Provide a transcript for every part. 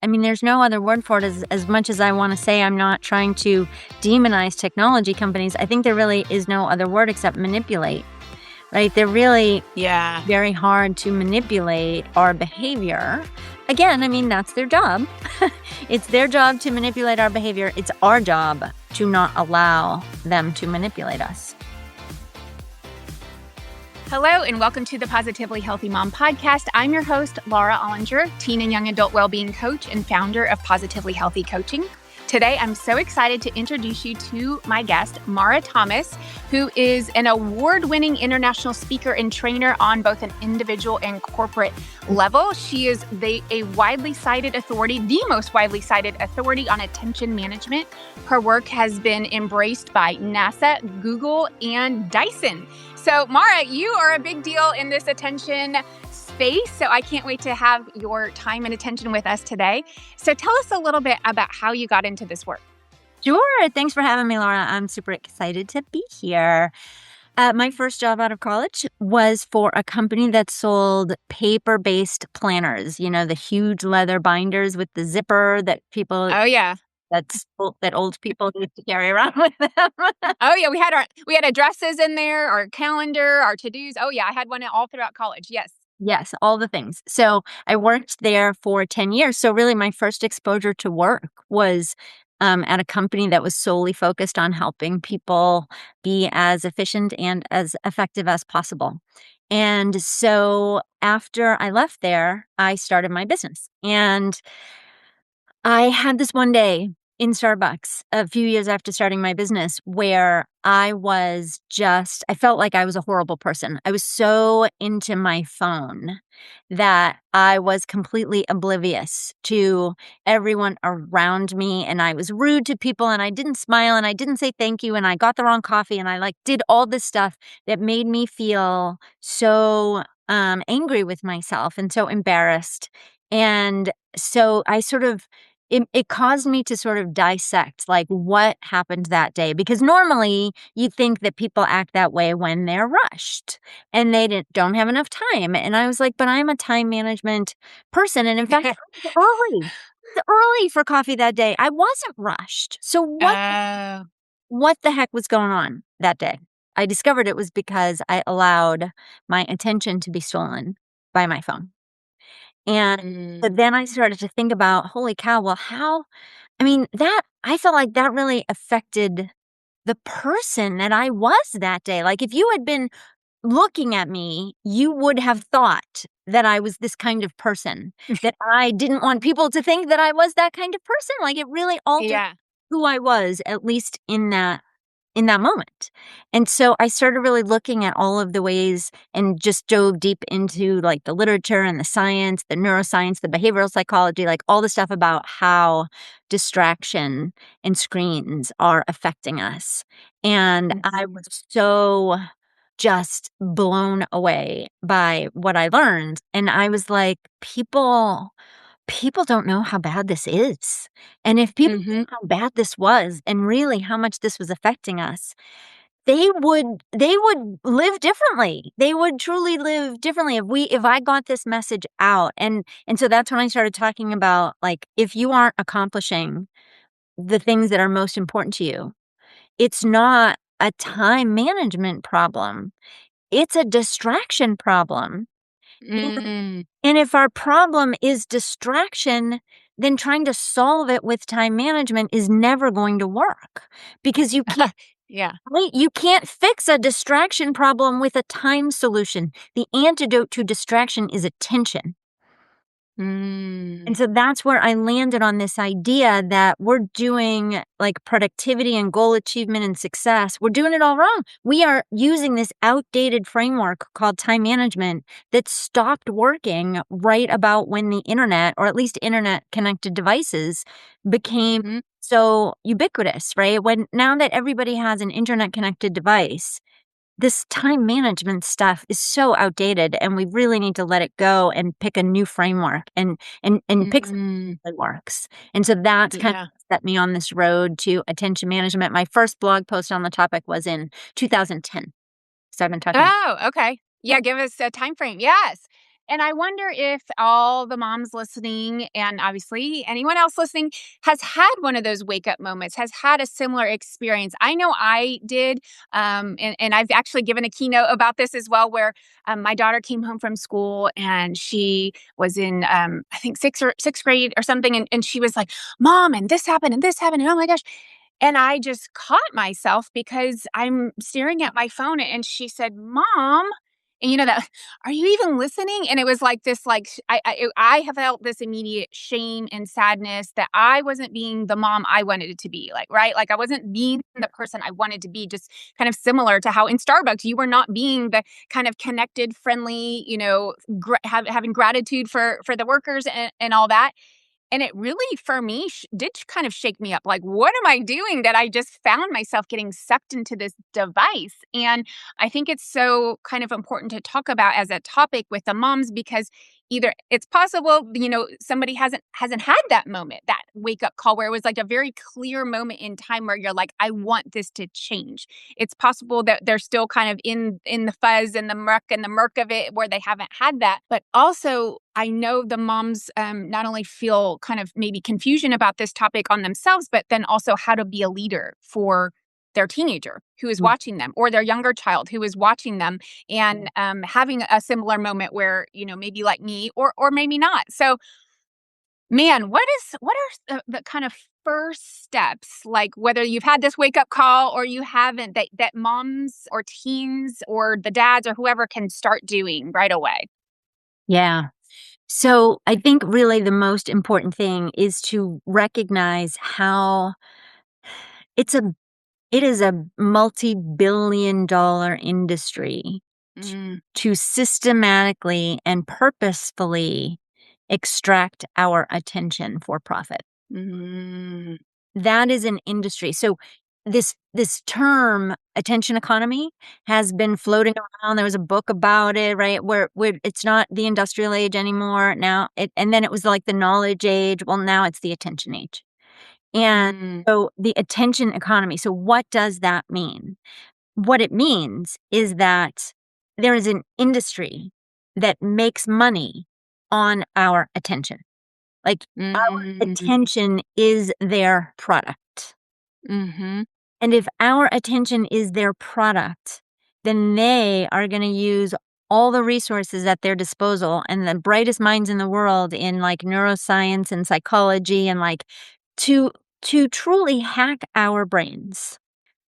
I mean, there's no other word for it. As much as I want to say I'm not trying to demonize technology companies, I think there really is no other word except manipulate, right? They're really very hard to manipulate our behavior. Again, I mean, that's their job. It's their job to manipulate our behavior. It's our job to not allow them to manipulate us. Hello, and welcome to the Positively Healthy Mom podcast. I'm your host, Laura Ollinger, teen and young adult wellbeing coach and founder of Positively Healthy Coaching. Today, I'm so excited to introduce you to my guest, Maura Thomas, who is an award-winning international speaker and trainer on both an individual and corporate level. She is a widely cited authority, the most widely cited authority on attention management. Her work has been embraced by NASA, Google, and Dyson. So, Maura, you are a big deal in this attention space, so I can't wait to have your time and attention with us today. So tell us a little bit about how you got into this work. Sure. Thanks for having me, Laura. I'm super excited to be here. My first job out of college was for a company that sold paper-based planners, you know, the huge leather binders with the zipper that people... Oh, yeah. that old people used to carry around with them. Oh, yeah. We had addresses in there, our calendar, our to-dos. Oh, yeah. I had one all throughout college. Yes. Yes, all the things. So I worked there for 10 years. So really my first exposure to work was at a company that was solely focused on helping people be as efficient and as effective as possible. And so after I left there, I started my business. And I had this one day in Starbucks a few years after starting my business where I felt like I was a horrible person. I was so into my phone that I was completely oblivious to everyone around me, and I was rude to people, and I didn't smile, and I didn't say thank you, and I got the wrong coffee, and I did all this stuff that made me feel so angry with myself and so embarrassed. And so it caused me to sort of dissect what happened that day, because normally you think that people act that way when they're rushed and they don't have enough time. And I was like, but I'm a time management person. And in fact, I was early. It was early for coffee that day. I wasn't rushed. So what the heck was going on that day? I discovered it was because I allowed my attention to be stolen by my phone. And so then I started to think about, holy cow, well, I felt like that really affected the person that I was that day. Like if you had been looking at me, you would have thought that I was this kind of person, that I didn't want people to think that I was that kind of person. Like it really altered who I was, at least in that moment. And so I started really looking at all of the ways and just dove deep into the literature and the science, the neuroscience, the behavioral psychology, all the stuff about how distraction and screens are affecting us. And I was so just blown away by what I learned. And I was like, people don't know how bad this is. And if people knew how bad this was and really how much this was affecting us, they would live differently. They would truly live differently if I got this message out. And so that's when I started talking about if you aren't accomplishing the things that are most important to you, it's not a time management problem. It's a distraction problem. And if our problem is distraction, then trying to solve it with time management is never going to work, because you can't. You can't fix a distraction problem with a time solution. The antidote to distraction is attention. And so that's where I landed on this idea that we're doing productivity and goal achievement and success. We're doing it all wrong. We are using this outdated framework called time management that stopped working right about when the internet, or at least internet connected devices, became so ubiquitous, right? Now that everybody has an internet connected device, this time management stuff is so outdated, and we really need to let it go and pick a new framework and pick something that works. And so that's kind of set me on this road to attention management. My first blog post on the topic was in 2010. So I've been talking. Oh, okay. Yeah, give us a time frame. Yes. And I wonder if all the moms listening, and obviously anyone else listening, has had one of those wake up moments, has had a similar experience. I know I did. And I've actually given a keynote about this as well, where my daughter came home from school and she was in, I think, sixth grade or something. And she was like, Mom, and this happened and this happened. And oh my gosh. And I just caught myself because I'm staring at my phone and she said, Mom, and that, are you even listening? And it was like this, like, I have felt this immediate shame and sadness that I wasn't being the mom I wanted it to be, like, right? Like I wasn't being the person I wanted to be, just kind of similar to how in Starbucks, you were not being the kind of connected, friendly, having gratitude for the workers and all that. And it really, for me, did kind of shake me up. Like, what am I doing that I just found myself getting sucked into this device? And I think it's so kind of important to talk about as a topic with the moms, because either it's possible, somebody hasn't had that moment, that wake up call where it was like a very clear moment in time where you're like, I want this to change. It's possible that they're still kind of in the fuzz and the muck and the murk of it where they haven't had that. But also, I know the moms not only feel kind of maybe confusion about this topic on themselves, but then also how to be a leader for their teenager who is Mm. watching them, or their younger child who is watching them, and having a similar moment where, maybe like me, or maybe not. So, man, what are the kind of first steps, like whether you've had this wake up call or you haven't, that moms or teens or the dads or whoever can start doing right away? Yeah. So I think really the most important thing is to recognize how it's a it is a multi-billion-dollar industry Mm, to systematically and purposefully extract our attention for profit. mm, That is an industry. So this term attention economy has been floating around. There was a book about it, right? Where it's not the industrial age anymore. Now and then it was like the knowledge age. Well, now it's the attention age. And mm, so the attention economy. So what does that mean? What it means is that there is an industry that makes money on our attention. Like, our mm, attention is their product. mhm, And if our attention is their product, then they are gonna use all the resources at their disposal and the brightest minds in the world in, like, neuroscience and psychology and, like, to to truly hack our brains,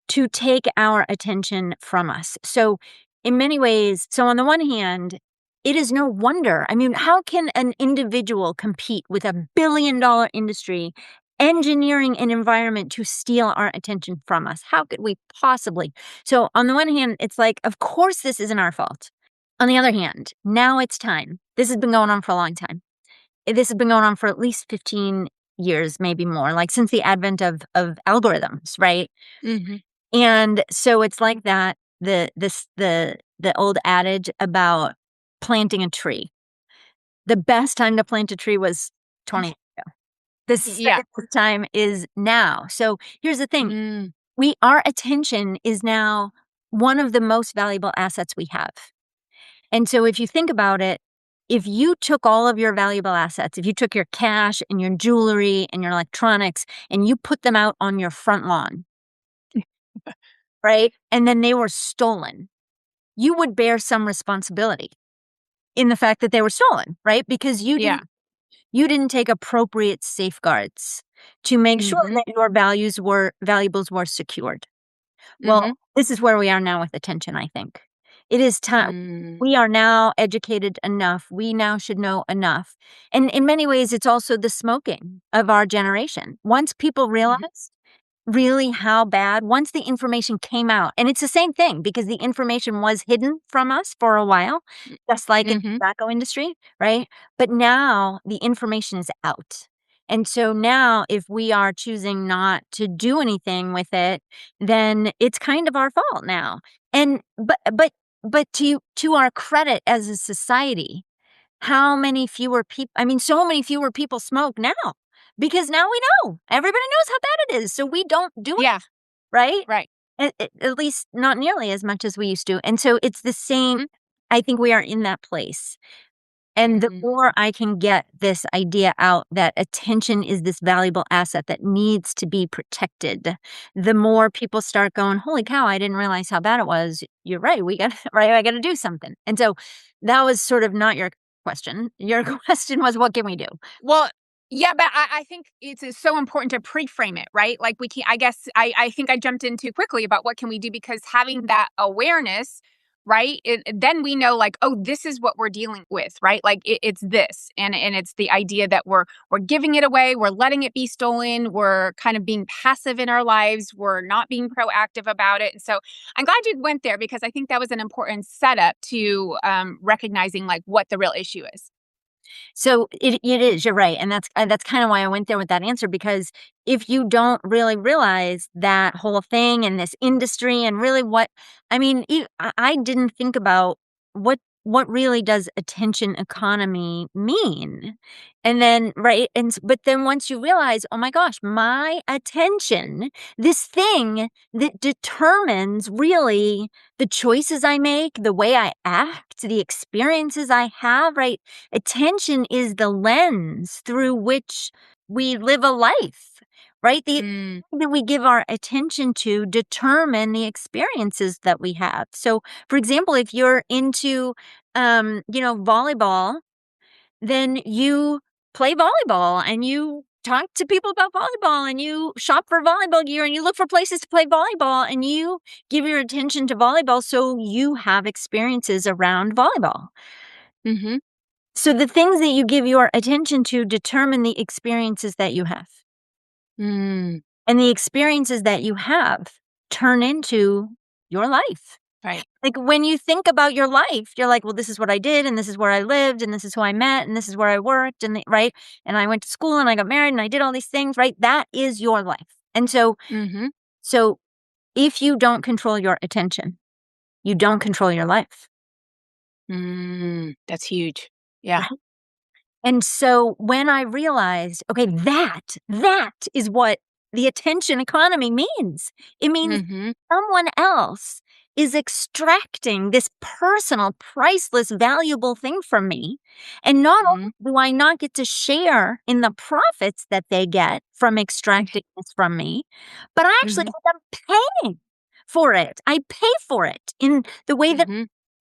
to take our attention from us. So, in many ways, so on the one hand, it is no wonder. I mean, how can an individual compete with a billion-dollar industry engineering an environment to steal our attention from us? How could we possibly? So, on the one hand, it's like, of course, this isn't our fault. On the other hand, now it's time. This has been going on for a long time. This has been going on for at least 15 years, maybe more, like since the advent of algorithms, right? mhm. And so it's like that, the old adage about planting a tree. The best time to plant a tree was 20 years ago. The Yeah. second best time is now. So here's the thing, Mm, our attention is now one of the most valuable assets we have. And so if you think about it, if you took all of your valuable assets, if you took your cash and your jewelry and your electronics and you put them out on your front lawn, right? And then they were stolen, you would bear some responsibility in the fact that they were stolen, right? Because yeah. you didn't take appropriate safeguards to make sure Mhm, that your valuables were secured. Well, mhm, this is where we are now with attention, I think. It is time. mm, We are now educated enough. We now should know enough. And in many ways, it's also the smoking of our generation. Once people mhm, realize really how bad, once the information came out, and it's the same thing because the information was hidden from us for a while, just like in mhm, the tobacco industry, right? But now the information is out. And so now if we are choosing not to do anything with it, then it's kind of our fault now. And but to our credit as a society, how many fewer people, I mean, so many fewer people smoke now because now we know. Everybody knows how bad it is, so we don't do it, yeah, right? right. At least not nearly as much as we used to, and so it's the same. Mhm, I think we are in that place, And the more I can get this idea out that attention is this valuable asset that needs to be protected, the more people start going, holy cow, I didn't realize how bad it was. You're right. I got to do something. And so that was sort of not your question. Your question was, what can we do? Well, yeah, but I think it's so important to pre-frame it, right? Like we can, I guess, I think I jumped in too quickly about what can we do, because having that awareness, right? Then we know like, oh, this is what we're dealing with, right? Like it's this, and it's the idea that we're giving it away, we're letting it be stolen, we're kind of being passive in our lives, we're not being proactive about it. And so I'm glad you went there, because I think that was an important setup to recognizing like what the real issue is. So it is, you're right. And that's kind of why I went there with that answer, because if you don't really realize that whole thing and this industry and really I didn't think about what really does attention economy mean. And then, right. But then once you realize, oh my gosh, my attention, this thing that determines really the choices I make, the way I act, the experiences I have, right? Attention is the lens through which we live a life, right? The that we give our attention to determine the experiences that we have. So, for example, if you're into, volleyball, then you play volleyball and you talk to people about volleyball and you shop for volleyball gear and you look for places to play volleyball and you give your attention to volleyball so you have experiences around volleyball. Mm-hmm. So the things that you give your attention to determine the experiences that you have. Mm. And the experiences that you have turn into your life. Right. Like when you think about your life, you're like, well, this is what I did, and this is where I lived, and this is who I met, and this is where I worked, right? And I went to school and I got married and I did all these things, right? That is your life. And so if you don't control your attention, you don't control your life. That's huge. Yeah. Right? And so when I realized, okay, that is what the attention economy means. It means someone else is extracting this personal, priceless, valuable thing from me. And not only do I not get to share in the profits that they get from extracting this from me, but I actually end up paying for it. I pay for it in the way that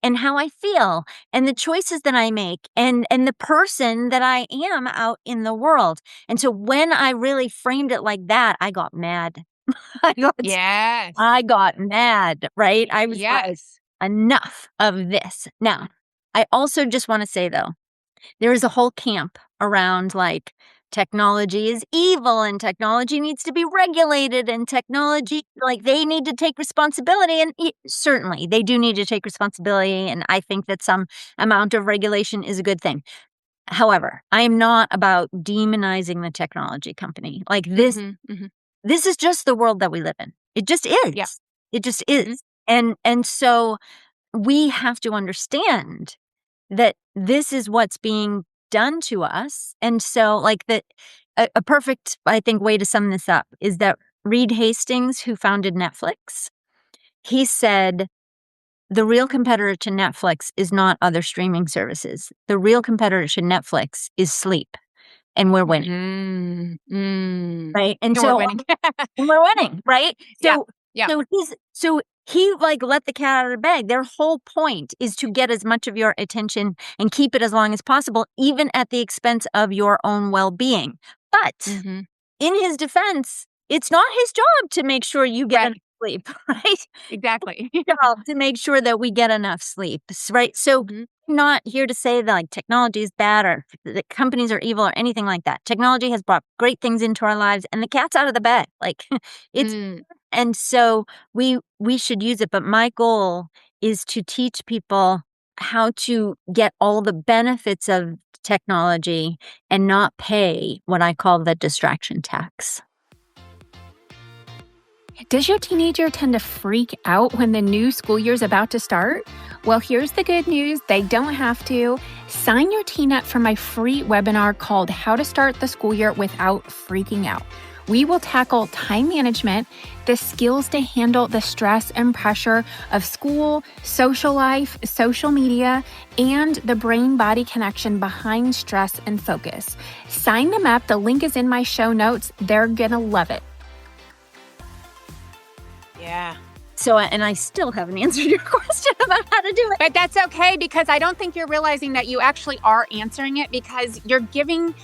and how I feel and the choices that I make and the person that I am out in the world. And so when I really framed it like that, I got mad. I got mad, right? I was like, enough of this. Now, I also just want to say though, there is a whole camp around like technology is evil and technology needs to be regulated and technology, like they need to take responsibility. And certainly they do need to take responsibility. And I think that some amount of regulation is a good thing. However, I am not about demonizing the technology company. Like this, this is just the world that we live in. It just is. Yeah. It just is. And so we have to understand that this is what's being done to us. And so like that a perfect, I think, way to sum this up is that Reed Hastings, who founded Netflix, he said, the real competitor to Netflix is not other streaming services. The real competitor to Netflix is sleep. And we're winning. Right. And so we're winning. And we're winning. Right. So, yeah. So he like let the cat out of the bag. Their whole point is to get as much of your attention and keep it as long as possible, even at the expense of your own well-being. But in his defense, it's not his job to make sure you get enough sleep, right? Exactly. Job to make sure that we get enough sleep, right? So I'm not here to say that like technology is bad or that companies are evil or anything like that. Technology has brought great things into our lives and the cat's out of the bag. Like it's and so we should use it. But my goal is to teach people how to get all the benefits of technology and not pay what I call the distraction tax. Does your teenager tend to freak out when the new school year is about to start? Well, here's the good news. They don't have to. Sign your teen up for my free webinar called How to Start the School Year Without Freaking Out. We will tackle time management, the skills to handle the stress and pressure of school, social life, social media, and the brain-body connection behind stress and focus. Sign them up. The link is in my show notes. They're gonna love it. Yeah. So, and I still haven't answered your question about how to do it. But that's okay, because I don't think you're realizing that you actually are answering it, because you're giving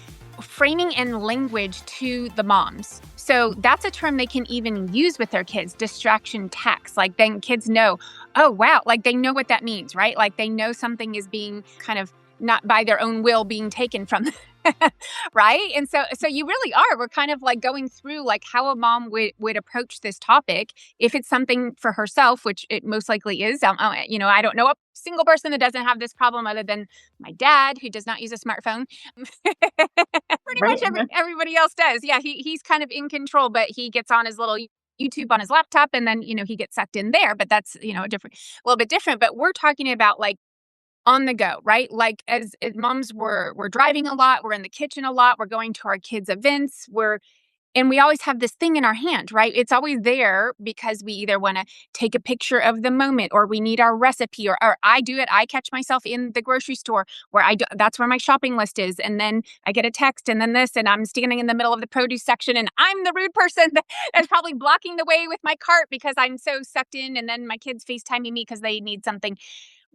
framing and language to the moms. So that's a term they can even use with their kids, distraction text. Like, then kids know, oh, wow, like they know what that means, right? Like they know something is being kind of not by their own will being taken from them. Right? And so you really are. We're kind of like going through like how a mom would approach this topic if it's something for herself, which it most likely is. I don't know a single person that doesn't have this problem other than my dad, who does not use a smartphone. Pretty much everybody else does. Yeah, he's kind of in control, but he gets on his little YouTube on his laptop, and then he gets sucked in there. But that's a little bit different. But we're talking about like on the go, right? Like as moms, we're driving a lot, we're in the kitchen a lot, we're going to our kids' events, and we always have this thing in our hand, right? It's always there because we either want to take a picture of the moment, or we need our recipe, or I do it. I catch myself in the grocery store where that's where my shopping list is. And then I get a text and then this, and I'm standing in the middle of the produce section, and I'm the rude person that's probably blocking the way with my cart because I'm so sucked in. And then my kids FaceTiming me because they need something.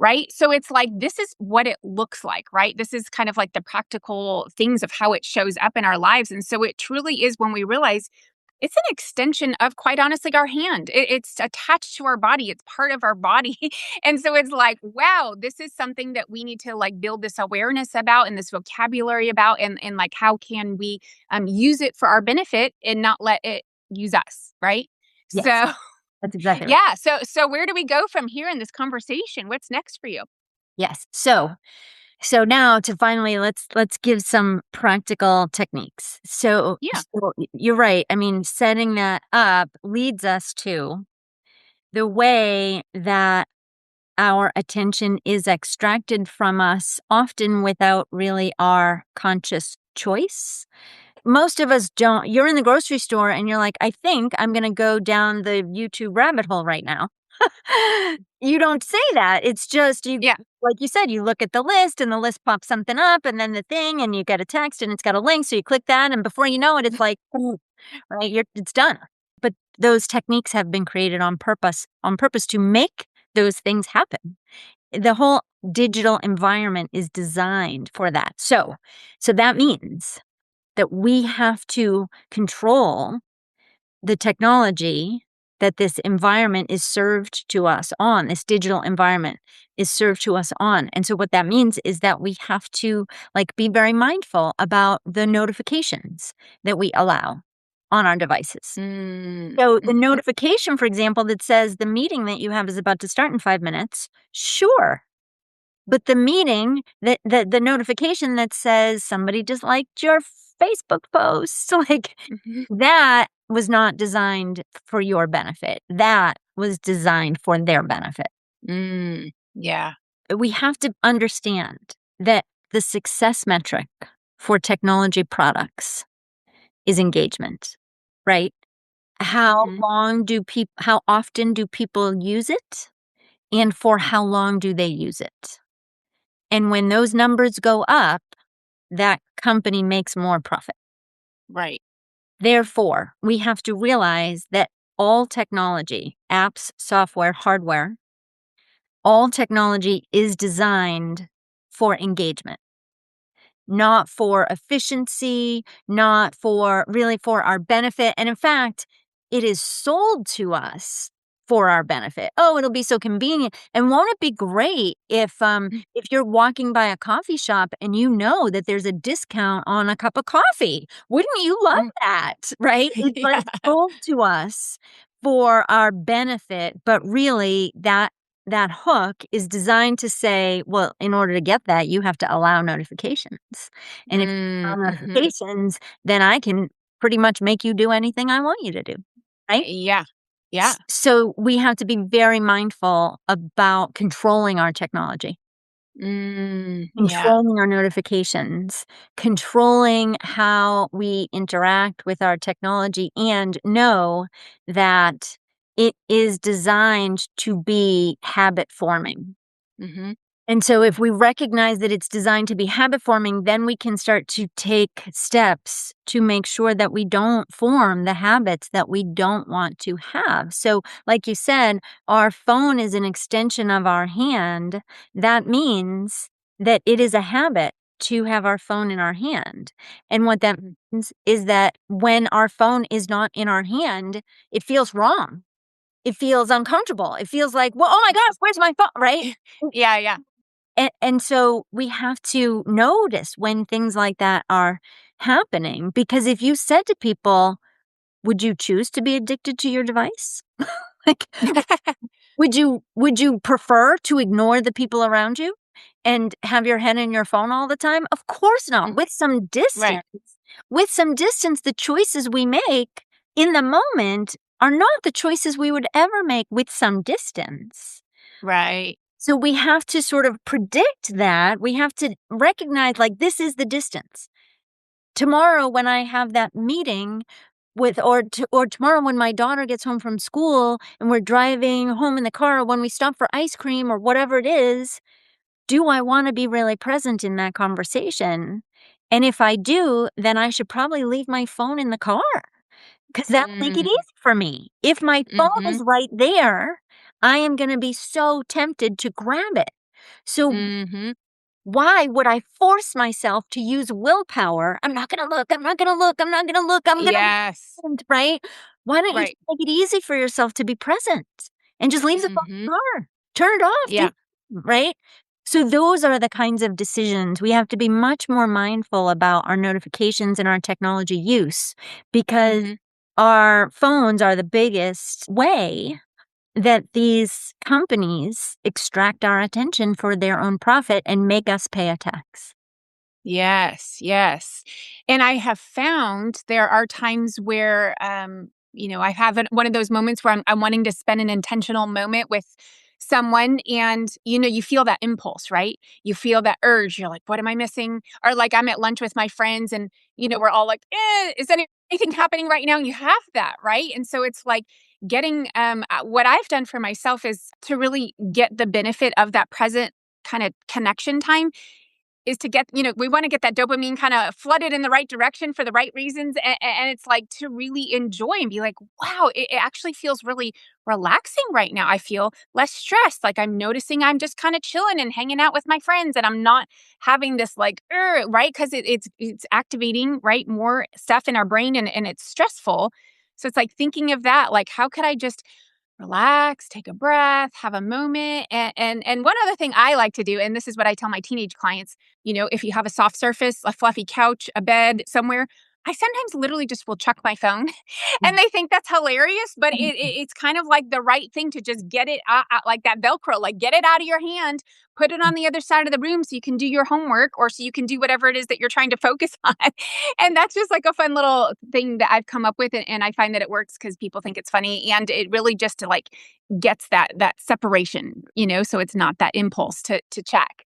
Right? So it's like, this is what it looks like, right? This is kind of like the practical things of how it shows up in our lives. And so it truly is when we realize it's an extension of, quite honestly, our hand. It's attached to our body. It's part of our body. And so it's like, wow, this is something that we need to like build this awareness about and this vocabulary about. And like, how can we use it for our benefit and not let it use us, right? Yes. So that's exactly right. Yeah. So where do we go from here in this conversation? What's next for you? Yes. So now to finally let's give some practical techniques. So you're right. I mean, setting that up leads us to the way that our attention is extracted from us, often without really our conscious choice. Most of us don't. You're in the grocery store and you're like, I think I'm going to go down the YouTube rabbit hole right now. You don't say that. It's just like you said, you look at the list and the list pops something up, and then the thing, and you get a text and it's got a link. So you click that, and before you know it, it's like, right, it's done. But those techniques have been created on purpose to make those things happen. The whole digital environment is designed for that. So that means that we have to control the technology that this environment is served to us on, this digital environment is served to us on. And so what that means is that we have to like be very mindful about the notifications that we allow on our devices. So the notification, for example, that says the meeting that you have is about to start in 5 minutes, sure. But the meeting, the notification that says somebody just liked your Facebook post, like that was not designed for your benefit. That was designed for their benefit. Yeah. We have to understand that the success metric for technology products is engagement, right? How often do people use it? And for how long do they use it? And when those numbers go up, that company makes more profit. Right. Therefore, we have to realize that all technology, apps, software, hardware, all technology is designed for engagement, not for efficiency, not for our benefit. And in fact, it is sold to us for our benefit. Oh, it'll be so convenient. And won't it be great if you're walking by a coffee shop and you know that there's a discount on a cup of coffee? Wouldn't you love that, right? It's like sold to us for our benefit, but really that hook is designed to say, well, in order to get that, you have to allow notifications. And if you allow notifications, then I can pretty much make you do anything I want you to do, right? Yeah. Yeah. So we have to be very mindful about controlling our technology. Yeah. Controlling our notifications, controlling how we interact with our technology, and know that it is designed to be habit forming. Mhm. And so if we recognize that it's designed to be habit forming, then we can start to take steps to make sure that we don't form the habits that we don't want to have. So, like you said, our phone is an extension of our hand. That means that it is a habit to have our phone in our hand. And what that Mhm. means is that when our phone is not in our hand, it feels wrong. It feels uncomfortable. It feels like, well, oh my gosh, where's my phone? Right? Yeah, yeah. And so we have to notice when things like that are happening, because if you said to people, "Would you choose to be addicted to your device?" Like, would you prefer to ignore the people around you and have your head in your phone all the time? Of course not. Mm, With some right, distance. With some distance, the choices we make in the moment are not the choices we would ever make with some distance. right. So we have to sort of predict that. We have to recognize, like, this is the distance. Tomorrow when I have that meeting with or tomorrow when my daughter gets home from school and we're driving home in the car, or when we stop for ice cream or whatever it is, do I want to be really present in that conversation? And if I do, then I should probably leave my phone in the car, 'cause that'll make it Mm, easy for me. If my phone is mhm, right there, I am gonna be so tempted to grab it. So mhm. why would I force myself to use willpower? "I'm not gonna look, I'm not gonna look, I'm not gonna look, I'm gonna," Yes, right? Why don't you just right. make it easy for yourself to be present and just leave the phone Mhm. in the car? Turn it off, do Yeah. right? So those are the kinds of decisions we have to be much more mindful about our notifications and our technology use, because Mhm. our phones are the biggest way that these companies extract our attention for their own profit and make us pay a tax. Yes, yes. And I have found there are times where, I have one of those moments where I'm wanting to spend an intentional moment with someone, and you feel that impulse, right? You feel that urge. You're like, what am I missing? Or like I'm at lunch with my friends, and we're all like, is anything happening right now? And you have that, right? And so it's like getting what I've done for myself is to really get the benefit of that present kind of connection time is to get, we want to get that dopamine kind of flooded in the right direction for the right reasons. And it's like to really enjoy and be like, wow, it actually feels really relaxing right now. I feel less stressed. Like I'm noticing I'm just kind of chilling and hanging out with my friends, and I'm not having this like, right? Because it's activating, right? More stuff in our brain, and it's stressful. So it's like thinking of that, like, how could I just relax, take a breath, have a moment. And one other thing I like to do, and this is what I tell my teenage clients, if you have a soft surface, a fluffy couch, a bed somewhere, I sometimes literally just will chuck my phone and they think that's hilarious, but it's kind of like the right thing to just get it out, like that Velcro, like get it out of your hand, put it on the other side of the room so you can do your homework or so you can do whatever it is that you're trying to focus on. And that's just like a fun little thing that I've come up with. And I find that it works because people think it's funny. And it really just to like gets that separation, so it's not that impulse to check.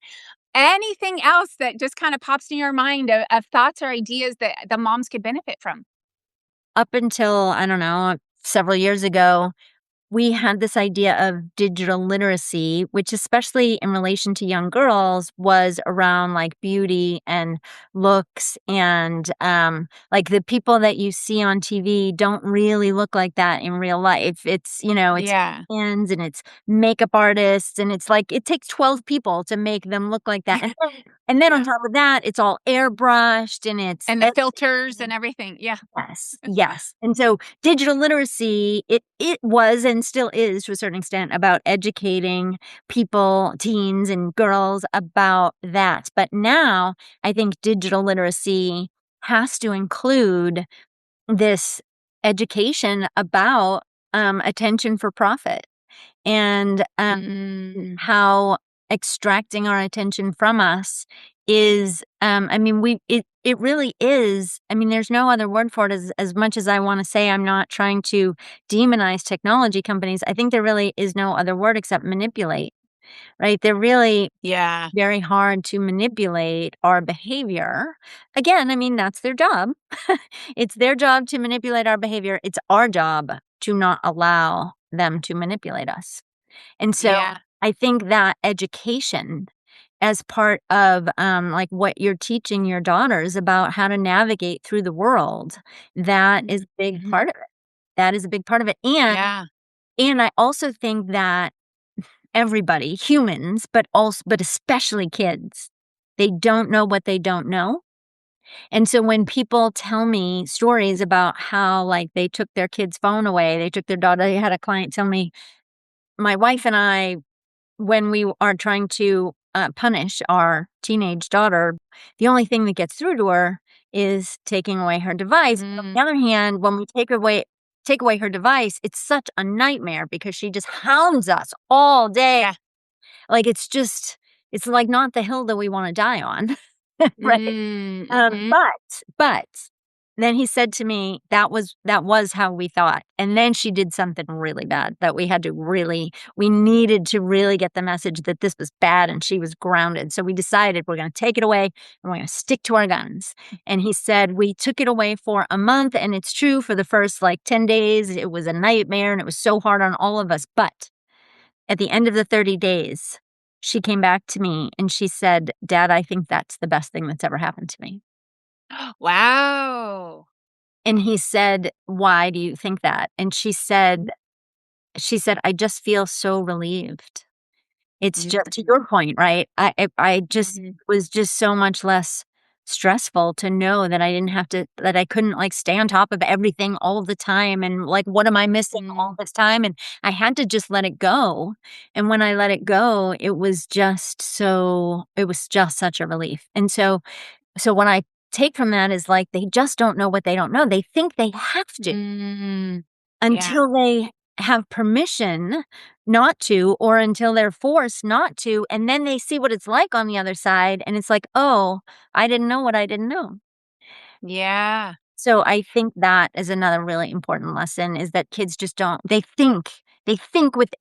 Anything else that just kind of pops in your mind of thoughts or ideas that the moms could benefit from? Up until, I don't know, several years ago, we had this idea of digital literacy, which, especially in relation to young girls, was around like beauty and looks. And like the people that you see on TV don't really look like that in real life. It's Yeah. hands and it's makeup artists. And it's like it takes 12 people to make them look like that. And then on Yeah. top of that, it's all airbrushed and it's And the filters and everything. Yeah. yes, yes. And so digital literacy, it was and still is to a certain extent about educating people, teens and girls about that. But now I think digital literacy has to include this education about attention for profit and Mm. how extracting our attention from us is I mean it really is. I mean, there's no other word for it. As much as I want to say I'm not trying to demonize technology companies, I think there really is no other word except manipulate. right? They're really Yeah. very hard to manipulate our behavior. Again, I mean, that's their job. It's their job to manipulate our behavior. It's our job to not allow them to manipulate us. And so Yeah. I think that education as part of like what you're teaching your daughters about how to navigate through the world, that is a big Mhm. part of it. That is a big part of it. Yeah. And I also think that everybody, humans, but especially kids, they don't know what they don't know. And so when people tell me stories about how like they took their kid's phone away, they took their daughter, I had a client tell me, my wife and I, when we are trying to punish our teenage daughter, the only thing that gets through to her is taking away her device. On Mm. the other hand, when we take away her device, it's such a nightmare because she just hounds us all day. Yeah. Like, it's like not the hill that we wanna die on, right? Mhm. But then he said to me, "That was how we thought." And then she did something really bad that we needed to really get the message that this was bad and she was grounded. So we decided we're gonna take it away and we're gonna stick to our guns. And he said, "We took it away for a month, and it's true for the first, like, 10 days, it was a nightmare and it was so hard on all of us, but at the end of the 30 days, she came back to me and she said, 'Dad, I think that's the best thing that's ever happened to me.'" Wow. And he said, "Why do you think that?" And she said, "I just feel so relieved." It's just to your point, right? I just Mhm. was just so much less stressful to know that I couldn't, like, stay on top of everything all the time and, like, what am I missing all Mhm. this time? And I had to just let it go, and when I let it go, it was just such a relief. And so what I take from that is, like, they just don't know what they don't know. They think they have to Mm. Yeah. until they have permission not to, or until they're forced not to, and then they see what it's like on the other side, and it's like, "Oh, I didn't know what I didn't know." Yeah. So I think that is another really important lesson is that kids just don't they think with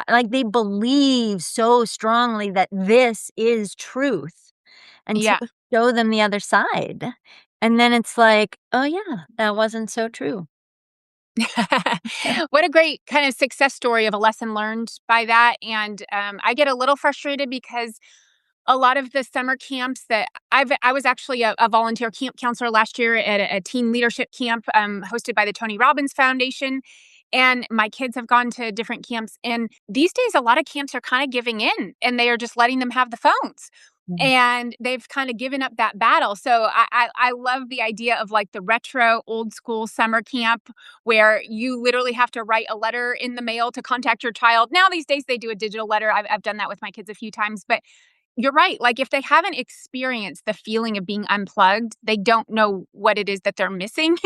like, they believe so strongly that this is truth until Yeah. you show them the other side, and then it's like, "Oh, yeah, that wasn't so true." What a great kind of success story of a lesson learned by that. And I get a little frustrated because a lot of the summer camps that I was actually a volunteer camp counselor last year at a teen leadership camp hosted by the Tony Robbins Foundation. And my kids have gone to different camps. And these days, a lot of camps are kind of giving in and they are just letting them have the phones. Mm. And they've kind of given up that battle. So I love the idea of like the retro old school summer camp where you literally have to write a letter in the mail to contact your child. Now these days they do a digital letter. I've done that with my kids a few times, but you're right. Like, if they haven't experienced the feeling of being unplugged, they don't know what it is that they're missing.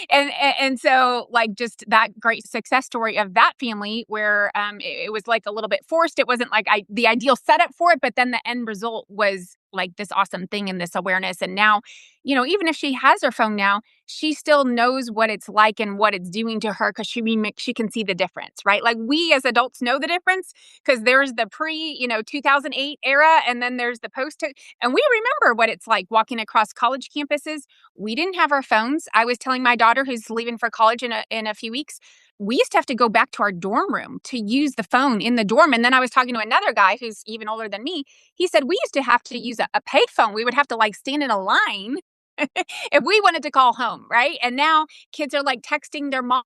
And so, like, just that great success story of that family where it was like a little bit forced. It wasn't like the ideal setup for it, but then the end result was like this awesome thing and this awareness. And now, even if she has her phone now, she still knows what it's like and what it's doing to her because she can see the difference, right? Like we as adults know the difference because there's the pre 2008 era and then there's the post, and we remember what it's like walking across college campuses. We didn't have our phones. I was telling my daughter who's leaving for college in a few weeks, we used to have to go back to our dorm room to use the phone in the dorm. And then I was talking to another guy who's even older than me. He said we used to have to use a pay phone. We would have to like stand in a line if we wanted to call home, right? And now kids are like texting their mom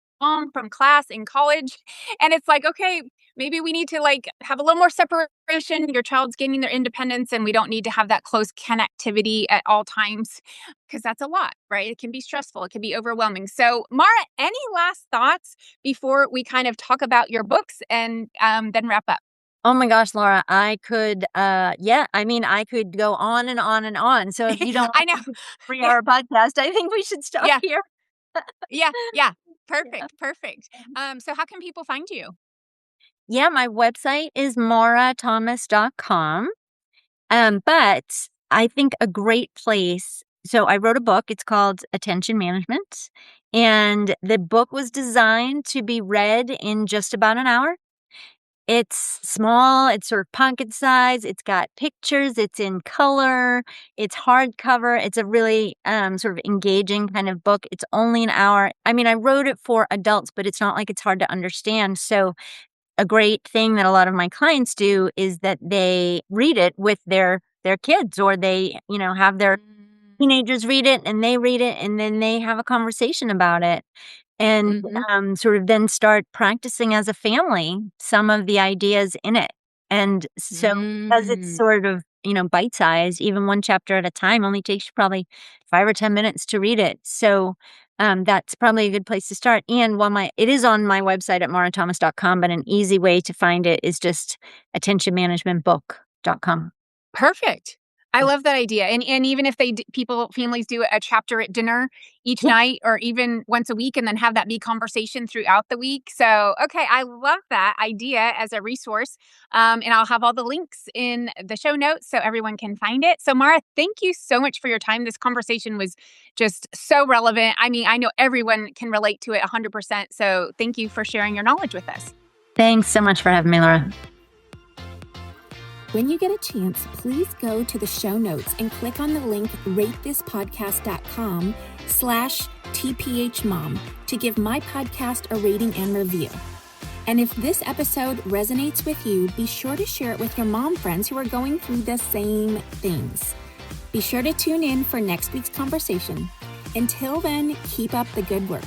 from class in college. And it's like, okay, maybe we need to like have a little more separation. Your child's gaining their independence and we don't need to have that close connectivity at all times because that's a lot, right? It can be stressful. It can be overwhelming. So, Mara, any last thoughts before we kind of talk about your books and then wrap up? Oh my gosh, Laura, I could, yeah, I mean, I could go on and on and on. So if you don't I know. want a Yeah. 3-hour podcast, I think we should stop Yeah. here. Yeah. Yeah. Yeah. Perfect. Perfect. So how can people find you? Yeah, my website is maurathomas.com. But I think a great place, so I wrote a book, it's called Attention Management, and the book was designed to be read in just about an hour. It's small, it's sort of pocket size, it's got pictures, it's in color, it's hardcover. It's a really sort of engaging kind of book. It's only an hour. I mean, I wrote it for adults, but it's not like it's hard to understand. So a great thing that a lot of my clients do is that they read it with their kids, or they, have their teenagers read it and they read it, and then they have a conversation about it, and sort of then start practicing as a family some of the ideas in it. And so because it's sort of, bite size, even one chapter at a time only takes you probably 5 or 10 minutes to read it. So that's probably a good place to start. And while it is on my website at maurathomas.com, but an easy way to find it is just attentionmanagementbook.com. Perfect. I love that idea. And even if families do a chapter at dinner each night, or even once a week, and then have that be conversation throughout the week. So, okay, I love that idea as a resource. And I'll have all the links in the show notes so everyone can find it. So, Maura, thank you so much for your time. This conversation was just so relevant. I mean, I know everyone can relate to it 100%. So thank you for sharing your knowledge with us. Thanks so much for having me, Laura. When you get a chance, please go to the show notes and click on the link ratethispodcast.com/tphmom to give my podcast a rating and review. And if this episode resonates with you, be sure to share it with your mom friends who are going through the same things. Be sure to tune in for next week's conversation. Until then, keep up the good work.